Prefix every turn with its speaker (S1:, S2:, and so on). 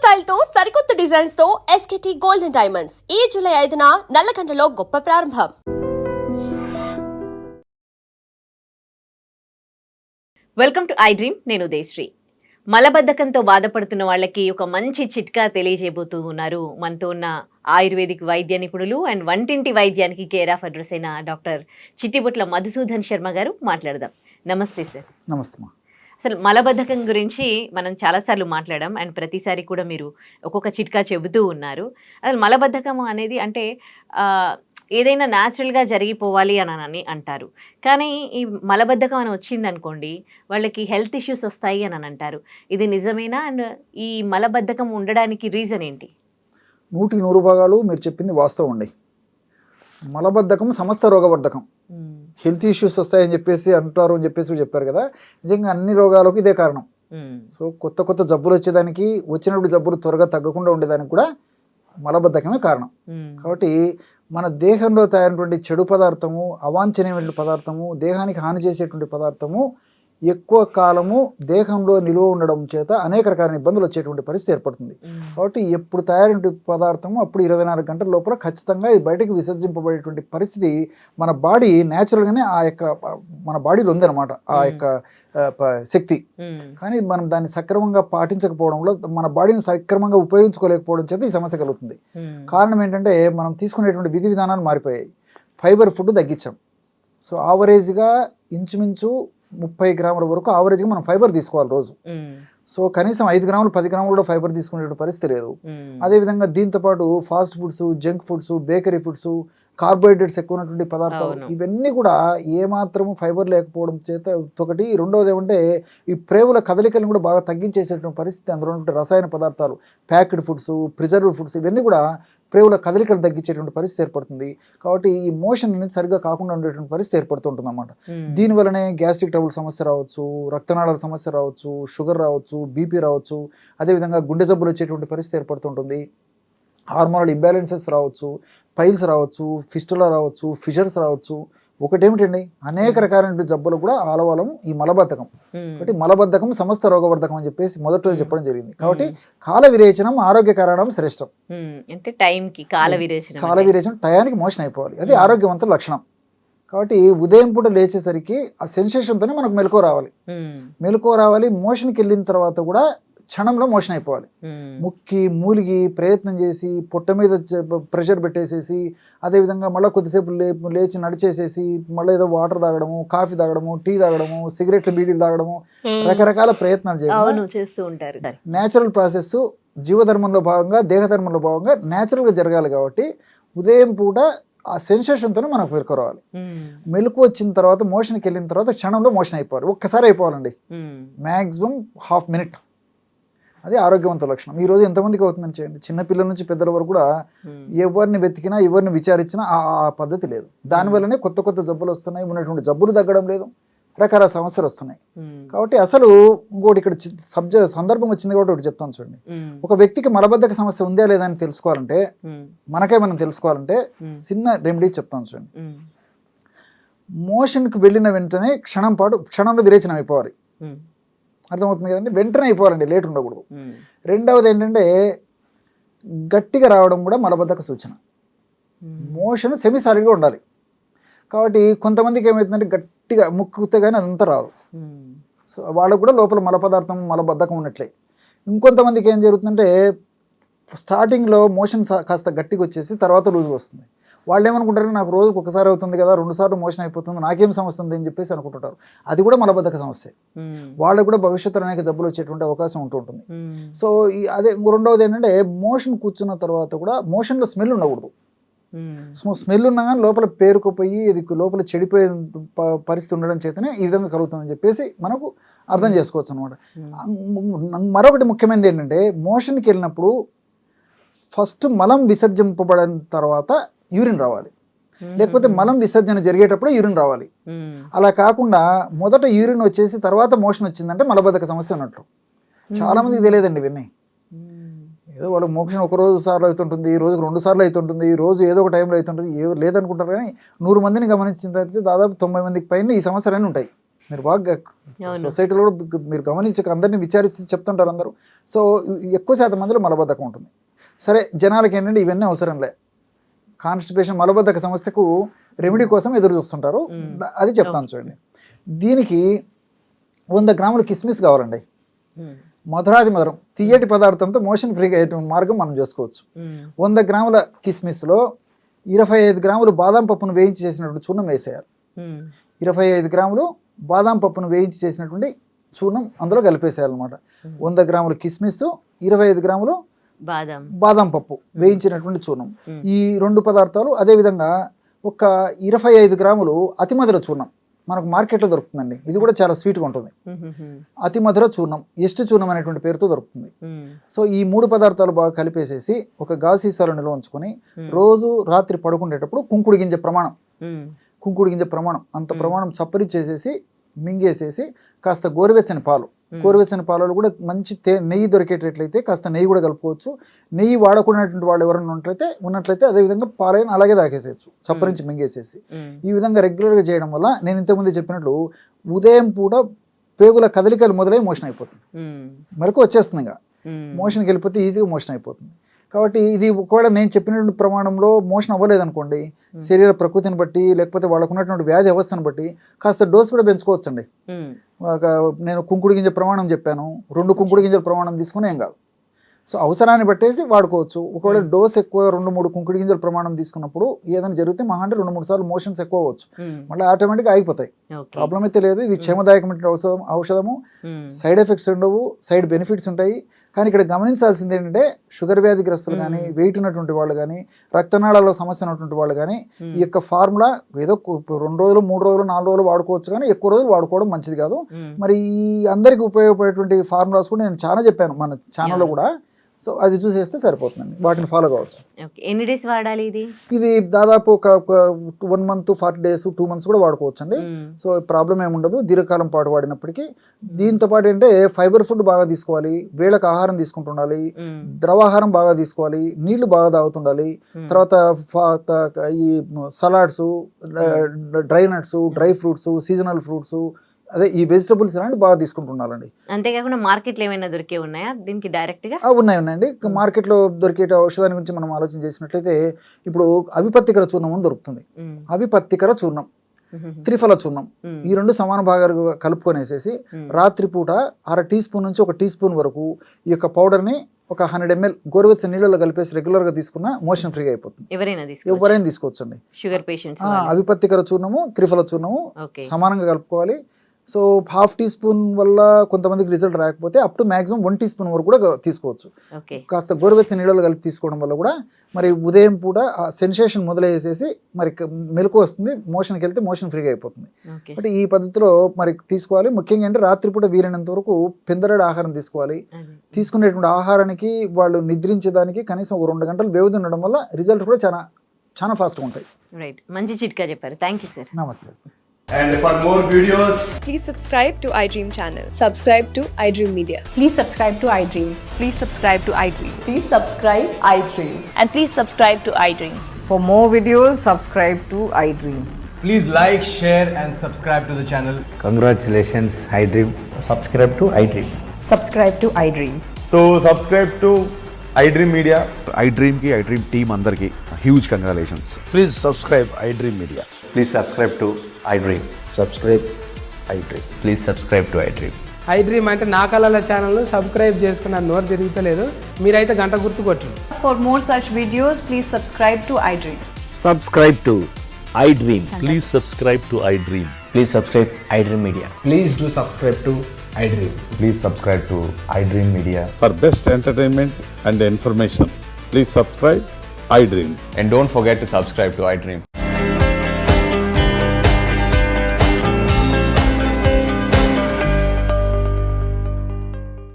S1: Style తో సరికొత్త designs తో ఎస్కేటీ గోల్డెన్ డైమండ్స్ ఈ జూలై 5న నల్లకండలో గొప్ప ప్రారంభం.
S2: Welcome to I dream. నేను ఉదయశ్రీ. మలబద్ధకంతో బాధపడుతున్న వాళ్ళకి ఒక మంచి చిట్కా తెలియజేయబోతూ ఉన్నారు మనతో ఉన్న ఆయుర్వేదిక్ వైద్య నిపుణులు అండ్ వంటింటి వైద్యానికి కేర్ ఆఫ్ అడ్రస్ అయిన డాక్టర్ చిట్టిబుట్ల మధుసూదన్ శర్మ గారు. మాట్లాడదాం. నమస్తే సార్.
S3: నమస్తే.
S2: అసలు మలబద్ధకం గురించి మనం చాలాసార్లు మాట్లాడాం అండ్ ప్రతిసారి కూడా మీరు ఒక్కొక్క చిట్కా చెబుతూ ఉన్నారు. అసలు మలబద్ధకం అనేది అంటే ఏదైనా న్యాచురల్గా జరిగిపోవాలి అని అంటారు. కానీ ఈ మలబద్ధకం అని వచ్చిందనుకోండి వాళ్ళకి హెల్త్ ఇష్యూస్ వస్తాయి అని అంటారు. ఇది నిజమేనా? అండ్ ఈ మలబద్ధకం ఉండడానికి రీజన్ ఏంటి?
S3: 100% మీరు చెప్పింది వాస్తవం అండి. మలబద్ధకం సమస్త రోగవర్ధకం. హెల్త్ ఇష్యూస్ వస్తాయని చెప్పేసి అంటారు అని చెప్పేసి చెప్పారు కదా, నిజంగా అన్ని రోగాలకు ఇదే కారణం. సో కొత్త జబ్బులు వచ్చేదానికి, వచ్చినప్పుడు జబ్బులు త్వరగా తగ్గకుండా ఉండేదానికి కూడా మలబద్ధకమే కారణం. కాబట్టి మన దేహంలో తయారైనటువంటి చెడు పదార్థము, అవాంఛనీయమైన పదార్థము, దేహానికి హాని చేసేటువంటి పదార్థము ఎక్కువ కాలము దేహంలో నిలువ ఉండడం చేత అనేక రకాల ఇబ్బందులు వచ్చేటువంటి పరిస్థితి ఏర్పడుతుంది. కాబట్టి ఎప్పుడు తయారైన పదార్థము అప్పుడు 24 గంటల లోపల ఖచ్చితంగా ఇది బయటకు విసర్జింపబడేటువంటి పరిస్థితి మన బాడీ న్యాచురల్గానే మన బాడీలో ఉందన్నమాట ఆ యొక్క శక్తి. కానీ మనం దాన్ని సక్రమంగా పాటించకపోవడంలో మన బాడీని సక్రమంగా ఉపయోగించుకోలేకపోవడం చేత ఈ సమస్య కలుగుతుంది. కారణం ఏంటంటే మనం తీసుకునేటువంటి విధి విధానాలు మారిపోయాయి. ఫైబర్ ఫుడ్ తగ్గించాం. సో ఆవరేజ్గా ఇంచుమించు 30 గ్రాముల వరకు ఆవరేజ్గా మనం ఫైబర్ తీసుకోవాలి రోజు. సో కనీసం 5 గ్రాములు 10 గ్రాములు కూడా ఫైబర్ తీసుకునే పరిస్థితి లేదు. అదేవిధంగా దీంతోపాటు fast foods, junk foods, bakery foods, carbohydrates ఎక్కువ ఉన్నటువంటి పదార్థాలు, ఇవన్నీ కూడా ఏమాత్రము ఫైబర్ లేకపోవడం చేత ఒకటి. రెండవది ఏమంటే ఈ ప్రేవుల కదలికలను కూడా బాగా తగ్గించేసేటువంటి పరిస్థితి. అందులో ఉన్నటువంటి రసాయన పదార్థాలు, ప్యాక్డ్ ఫుడ్స్, ప్రిజర్వ్డ్ ఫుడ్స్, ఇవన్నీ కూడా ప్రేవుల కదలికలు తగ్గించేటువంటి పరిస్థితి ఏర్పడుతుంది. కాబట్టి ఈ మోషన్ అనేది సరిగ్గా కాకుండా ఉండేటువంటి పరిస్థితి ఏర్పడుతుంటుంది అన్నమాట. దీనివల్లనే గ్యాస్ట్రిక్ ట్రబుల్ సమస్య రావచ్చు, రక్తనాళాల సమస్య రావచ్చు, షుగర్ రావచ్చు, బీపీ రావచ్చు, అదేవిధంగా గుండె జబ్బులు వచ్చేటువంటి పరిస్థితి ఏర్పడుతుంటుంది. హార్మోనల్ ఇంబ్యాలెన్సెస్ రావచ్చు, పైల్స్ రావచ్చు, ఫిస్టులా రావచ్చు, ఫిషర్స్ రావచ్చు. ఒకటేమిటండి, అనేక రకాలైన జబ్బులు కూడా ఆలవాలం ఈ మలబద్ధకం. కాబట్టి మలబద్ధకం సమస్త రోగవర్ధకం అని చెప్పేసి మొదట్లో చెప్పడం జరిగింది. కాబట్టి కాల విరేచనం ఆరోగ్య కారణం శ్రేష్టం.
S2: అంటే టైంకి కాల
S3: విరేచనం టయానికి మోషన్ అయిపోవాలి, అది ఆరోగ్యవంతుల లక్షణం. కాబట్టి ఉదయం పూట లేచేసరికి ఆ సెన్సేషన్తోనే మనకు మెలకువ రావాలి. మోషన్కి వెళ్ళిన తర్వాత కూడా క్షణంలో మోషన్ అయిపోవాలి. ముక్కి మూలిగి ప్రయత్నం చేసి పొట్ట మీద ప్రెషర్ పెట్టేసేసి, అదేవిధంగా మళ్ళీ కొద్దిసేపు లేచి నడిచేసేసి మళ్ళీ ఏదో వాటర్ తాగడము, కాఫీ తాగడము, టీ తాగడము, సిగరెట్లు, బీడీలు తాగడము, రకరకాల ప్రయత్నాలు
S2: చేస్తూ ఉంటారు.
S3: న్యాచురల్ ప్రాసెస్ జీవధర్మంలో భాగంగా, దేహధర్మంలో భాగంగా న్యాచురల్గా జరగాలి. కాబట్టి ఉదయం పూట ఆ సెన్సేషన్తోనే మనకు మెలకురావాలి. మెలకు వచ్చిన తర్వాత మోషన్కి వెళ్ళిన తర్వాత క్షణంలో మోషన్ అయిపోవాలి. ఒక్కసారి అయిపోవాలండి, మ్యాక్సిమం హాఫ్ మినిట్. అది ఆరోగ్యవంత లక్షణం. ఈ రోజు ఎంతమందికి అవుతుందని చేయండి, చిన్నపిల్లల నుంచి పెద్దల వరకు కూడా ఎవరిని వెతికినా, ఎవరిని విచారించినా ఆ పద్ధతి లేదు. దానివల్లనే కొత్త జబ్బులు వస్తున్నాయి, ఉన్నటువంటి జబ్బులు తగ్గడం లేదు, రకరకాల సమస్యలు వస్తున్నాయి. కాబట్టి అసలు ఇంకోటి ఇక్కడ సందర్భం వచ్చింది కాబట్టి ఒకటి చెప్తాను చూడండి. ఒక వ్యక్తికి మలబద్ధక సమస్య ఉందా లేదా అని తెలుసుకోవాలంటే, మనం తెలుసుకోవాలంటే చిన్న రెమెడీ చెప్తాను చూడండి. మోషన్కి వెళ్ళిన వెంటనే క్షణంలో విరేచనం అయిపోవాలి. అర్థమవుతుంది కదండి, వెంటనే అయిపోవాలండి, లేట్ ఉండకూడదు. రెండవది ఏంటంటే గట్టిగా రావడం కూడా మలబద్ధక సూచన. మోషన్ సెమీ సాలిడ్గా ఉండాలి. కాబట్టి కొంతమందికి ఏమవుతుందంటే గట్టిగా ముక్కుతే కానీ అదంతా రాదు. సో వాళ్ళకు కూడా లోపల మలబద్ధకం ఉన్నట్లే. ఇంకొంతమందికి ఏం జరుగుతుందంటే స్టార్టింగ్లో మోషన్ కాస్త గట్టిగా వచ్చేసి తర్వాత లూజ్గా వస్తుంది. వాళ్ళు ఏమనుకుంటారు, నాకు రోజుకు ఒకసారి అవుతుంది కదా, 2 సార్లు మోషన్ అయిపోతుంది, నాకేం సమస్య ఉంది అని చెప్పేసి అనుకుంటుంటారు. అది కూడా మలబద్ధక సమస్య. వాళ్ళకు కూడా భవిష్యత్తులో అనేక జబ్బులు వచ్చేటువంటి అవకాశం ఉంటుంది. సో అదే రెండవది ఏంటంటే మోషన్ కూర్చున్న తర్వాత కూడా మోషన్లో స్మెల్ ఉండకూడదు. స్మెల్ ఉన్నా కానీ లోపల పేరుకుపోయి ఇది లోపల చెడిపోయే పరిస్థితి ఉండడం చేతనే ఈ విధంగా కలుగుతుందని చెప్పేసి మనకు అర్థం చేసుకోవచ్చు అనమాట. మరొకటి ముఖ్యమైనది ఏంటంటే మోషన్కి వెళ్ళినప్పుడు ఫస్ట్ మలం విసర్జింపబడిన తర్వాత యూరిన్ రావాలి, లేకపోతే మలం విసర్జన జరిగేటప్పుడు యూరిన్ రావాలి. అలా కాకుండా మొదట యూరిన్ వచ్చేసి తర్వాత మోషన్ వచ్చిందంటే మలబద్ధక సమస్య ఉన్నట్లు. చాలా మందికి తెలియదండి ఇవన్నీ. ఏదో వాళ్ళకి మోషన్ ఒక రోజు సార్లు అవుతుంటుంది, ఈ రోజుకు 2 సార్లు అవుతుంటుంది, ఈ రోజు ఏదో ఒక టైంలో అవుతుంటుంది, లేదనుకుంటారు. కానీ 100 మందిని గమనించిన తర్వాత దాదాపు 90 మందికి పైన ఈ సమస్యలన్నీ ఉంటాయి. మీరు బాగా
S2: అవును.
S3: సొసైటీలో కూడా మీరు గమనించక అందరినీ విచారించి చెప్తుంటారు అందరూ. సో ఎక్కువ శాతం మందిలో మలబద్ధకం ఉంటుంది. సరే, జనాలకి ఏంటంటే ఇవన్నీ అవసరం లే, కాన్స్టిపేషన్ మలబద్ధక సమస్యకు రెమెడీ కోసం ఎదురు చూస్తుంటారు. అది చెప్తాను చూడండి. దీనికి 100 గ్రాముల కిస్మిస్ కావాలండి. మధురాది మధురం తీయటి పదార్థంతో మోషన్ ఫ్రీగా అయ్యే మార్గం మనం చేసుకోవచ్చు. 100 గ్రాముల కిస్మిస్లో 25 గ్రాములు బాదం పప్పును వేయించి చేసినటువంటి చూర్ణం వేసేయాలి. 25 గ్రాములు బాదం పప్పును వేయించి చేసినటువంటి చూర్ణం అందులో కలిపేసేయాలన్నమాట. 100 గ్రాములు కిస్మిస్, 25 గ్రాములు బాదం పప్పు వేయించినటువంటి చూర్ణం. ఈ 2 పదార్థాలు. అదేవిధంగా ఒక 25 గ్రాములు అతి మధుర చూర్ణం మనకు మార్కెట్లో దొరుకుతుందండి. ఇది కూడా చాలా స్వీట్గా ఉంటుంది. అతి మధుర చూర్ణం, ఎస్ట్ చూర్ణం అనేటువంటి పేరుతో దొరుకుతుంది. సో ఈ 3 పదార్థాలు బాగా కలిపేసేసి ఒక గాజు సీసాలో నిల్వ ఉంచుకొని రోజు రాత్రి పడుకునేటప్పుడు కుంకుడు గింజ ప్రమాణం అంత ప్రమాణం చప్పరిచ్చేసేసి మింగేసేసి కాస్త గోరువెచ్చని పాలలో కూడా మంచి నెయ్యి దొరికేటట్లయితే కాస్త నెయ్యి కూడా కలుపుకోవచ్చు. నెయ్యి వాడకున్నటువంటి వాళ్ళు ఎవరైనా ఉన్నట్లయితే అదేవిధంగా పాలైన అలాగే తాగేసేయచ్చు, చప్పరించి మింగేసేసి. ఈ విధంగా రెగ్యులర్గా చేయడం వల్ల నేను ఇంతకుముందు చెప్పినట్లు ఉదయం పూట పేగుల కదలికలు మొదలై మోషన్ అయిపోతుంది. మెలకు వచ్చేస్తుంది, ఇంకా మోషన్కి వెళ్ళిపోతే ఈజీగా మోషన్ అయిపోతుంది. కాబట్టి ఇది ఒకవేళ నేను చెప్పినటువంటి ప్రమాణంలో మోషన్ అవ్వలేదనుకోండి, శరీర ప్రకృతిని బట్టి లేకపోతే వాళ్ళకు ఉన్నటువంటి వ్యాధి అవస్థను బట్టి కాస్త డోస్ కూడా పెంచుకోవచ్చండి. నేను కుంకుడు గింజ ప్రమాణం చెప్పాను, 2 కుంకుడు గింజల ప్రమాణం తీసుకుని ఏం కాదు. సో అవసరాన్ని బట్టేసి వాడుకోవచ్చు. ఒకవేళ డోస్ ఎక్కువ 2-3 కుంకుడు గింజల ప్రమాణం తీసుకున్నప్పుడు ఏదైనా జరిగితే మహా అంటే 2-3 సార్లు మోషన్స్ ఎక్కువ అవ్వచ్చు, మళ్ళీ ఆటోమేటిక్గా ఆగిపోతాయి. ప్రాబ్లం అయితే లేదు. ఇది క్షేమదాయకమైన ఔషధము, సైడ్ ఎఫెక్ట్స్ ఉండవు, సైడ్ బెనిఫిట్స్ ఉంటాయి. కానీ ఇక్కడ గమనించాల్సింది ఏంటంటే షుగర్ వ్యాధిగ్రస్తులు కానీ, వెయిట్ ఉన్నటువంటి వాళ్ళు కానీ, రక్తనాళాల్లో సమస్య ఉన్నటువంటి వాళ్ళు కానీ ఈ యొక్క ఫార్ములా ఏదో 2 రోజులు 3 రోజులు 4 రోజులు వాడుకోవచ్చు, కానీ ఎక్కువ రోజులు వాడుకోవడం మంచిది కాదు. మరి ఈ అందరికీ ఉపయోగపడేటువంటి ఫార్ములాస్ కూడా నేను చాలా చెప్పాను మన ఛానల్లో కూడా. సో అది చూసేస్తే సరిపోతుందండి, వాటిని ఫాలో కావచ్చు.
S2: ఎన్ని డేస్ వాడాలి ఇది
S3: దాదాపు ఒక 1 మంత్ 40 days 2 months కూడా వాడుకోవచ్చు అండి. సో ప్రాబ్లం ఏముండదు దీర్ఘకాలం పాటు వాడినప్పటికీ. దీంతో పాటు ఏంటంటే ఫైబర్ ఫుడ్ బాగా తీసుకోవాలి, వేళకు ఆహారం తీసుకుంటుండాలి, ద్రవాహారం బాగా తీసుకోవాలి, నీళ్లు బాగా తాగుతుండాలి. తర్వాత ఈ salads, dry nuts, dry fruits, seasonal fruits, అదే ఈ వెజిటబుల్స్ అలాంటి బాగా తీసుకుంటున్నారండి.
S2: అంతేకాకుండా మార్కెట్లో ఏమైనా దొరికే ఉన్నాయా దీనికి డైరెక్ట్గా?
S3: ఉన్నాయండి. మార్కెట్లో దొరికే ఔషధాన్ని గురించి మనం ఆలోచన చేసినట్లయితే ఇప్పుడు అవిపత్తికర చూర్ణం అని దొరుకుతుంది. అవిపత్తికర చూర్ణం, త్రిఫల చూర్ణం, ఈ 2 సమాన భాగాలు కలుపుకొనేసేసి రాత్రిపూట 1/2 టీ స్పూన్ నుంచి 1 టీ స్పూన్ వరకు ఈ యొక్క పౌడర్ని ఒక 100 ml గోరువెచ్చని నీళ్ళలో కలిపేసి రెగ్యులర్గా తీసుకున్న మోషన్ ఫ్రీగా అయిపోతుంది. ఎవరైనా తీసుకోవచ్చు అండి.
S2: షుగర్ పేషెంట్స్
S3: అవిపత్తికర చూర్ణము, త్రిఫల చూర్ణము సమానంగా కలుపుకోవాలి. సో 1/2 టీ స్పూన్ వల్ల కొంతమందికి రిజల్ట్ రాకపోతే up to maximum 1 teaspoon వరకు కూడా తీసుకోవచ్చు. కాస్త గోరువెచ్చని నీళ్ళలో కలిపి తీసుకోవడం వల్ల కూడా మరి ఉదయం పూట ఆ సెన్సేషన్ మొదలయ్యేసేసి మరి మెలకు వస్తుంది, మోషన్కి వెళ్తే మోషన్ ఫ్రీగా అయిపోతుంది. అంటే ఈ పద్ధతిలో మరి తీసుకోవాలి. ముఖ్యంగా అంటే రాత్రిపూట వీలైనంత వరకు పెందరాడి ఆహారం తీసుకోవాలి. తీసుకునేటువంటి ఆహారానికి వాళ్ళు నిద్రించేదానికి కనీసం ఒక 2 గంటలు వ్యవధి ఉండడం వల్ల రిజల్ట్ కూడా చాలా ఫాస్ట్గా ఉంటాయి.
S2: రైట్, మంచి చిట్కా చెప్పారు. Thank you sir.
S3: నమస్తే.
S4: And for more videos,
S5: please subscribe to iDream channel. Subscribe to iDream Media.
S6: Please subscribe to iDream.
S7: Please subscribe to iDream.
S6: Please subscribe iDream.
S7: And please subscribe to iDream.
S6: For more videos, subscribe to iDream.
S4: please like, share and subscribe to the channel.
S8: Congratulations, iDream. Subscribe to iDream.
S6: Subscribe to iDream.
S4: So subscribe to iDream Media.
S9: iDream team andarki huge congratulations.
S8: Please subscribe iDream Media.
S9: Please subscribe to iDream.
S8: Subscribe iDream.
S9: Please subscribe to iDream.
S10: iDream అంటే నా కళల ఛానల్ను subscribe చేసుకున్న నోరు తిరుగుతలేదు, మీరైతే గంట గుర్తు కొట్టండి.
S6: For more such videos, please subscribe to iDream.
S8: Subscribe to iDream.
S11: Please subscribe to iDream.
S8: Please subscribe iDream Media.
S4: Please do subscribe to iDream.
S9: Please subscribe to iDream Media.
S11: For best entertainment and information, please subscribe iDream.
S9: And don't forget to subscribe to iDream.